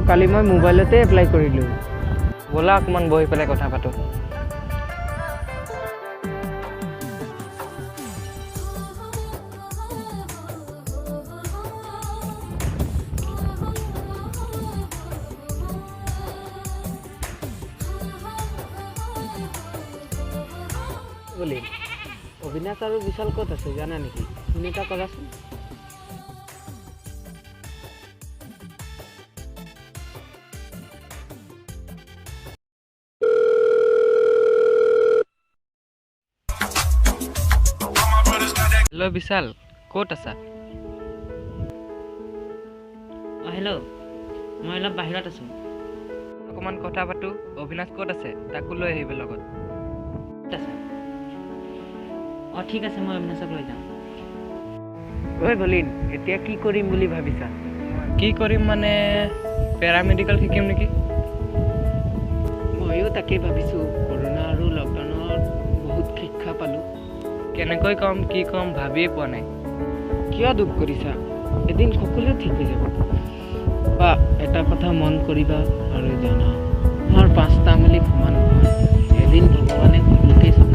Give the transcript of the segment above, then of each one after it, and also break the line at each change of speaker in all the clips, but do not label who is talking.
কালি মই মোবাইলতে এপ্লাই কৰিলোঁ।
ব'লা অকণমান বহি পেলাই কথা পাতোঁ।
বুলি অবিনাশ আৰু বিশাল ক'ত আছে জানা নেকি? সুনীতা কৰাচোন।
হেল্ল' বিশাল, ক'ত আছা?
হেল্ল', মই অলপ বাহিৰত আছোঁ।
অকণমান কথা পাতোঁ। অবিনাশ ক'ত আছে তাকো লৈ আহিব লগত।
ক'ত আছে? ঠিক আছে, মই অবিনাশক লৈ যাম।
ঐ বলিন, এতিয়া কি কৰিম বুলি ভাবিছা?
কি কৰিম মানে পেৰামেডিকেল শিকিম নেকি?
ময়ো তাকেই ভাবিছোঁ। কৰোণা আৰু লকডাউনৰ বহুত শিক্ষা পালোঁ।
কেনেকৈ ক'ম কি ক'ম ভাবিয়ে পোৱা নাই।
কিয় দুখ কৰিছা? এদিন সকলো ঠিক হৈ যাব। বা এটা কথা মন কৰিবা আৰু জানা, আমাৰ 5টা আঙুলি সমান নহয়। এদিন ভগৱানে সকলোকেই চাব।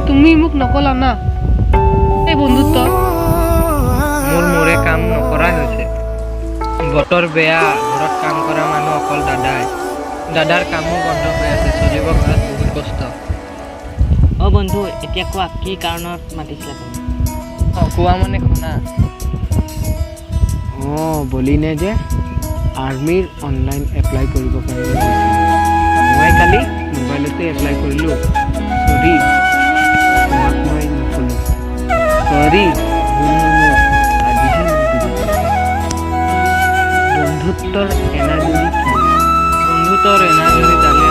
তুমি মোক নকলা না এই বন্ধুত্ব।
মোৰে কাম নকৰাই হৈছে। বতৰ বেয়া, ঘৰত কাম কৰা মানুহ অকল দাদাৰ কামো বন্ধ হৈ আছে। চলিব ঘৰত বহুত কষ্ট।
বন্ধু, এতিয়া কোৱা কি কাৰণত মাতিছিলা তুমি?
কোৱা মানে শুনা।
বলিনে যে আৰ্মিৰ অনলাইন এপ্লাই কৰিব পাৰিব। মই কালি মোবাইলতে এপ্লাই কৰিলোঁ। চৰি, তোমাক মই নকলোঁ। চৰি, আজিহে মই বুজি পাইছোঁ। বন্ধুত্বৰ এনাজৰী কি?
বন্ধুত্বৰ এনাজৰী জানে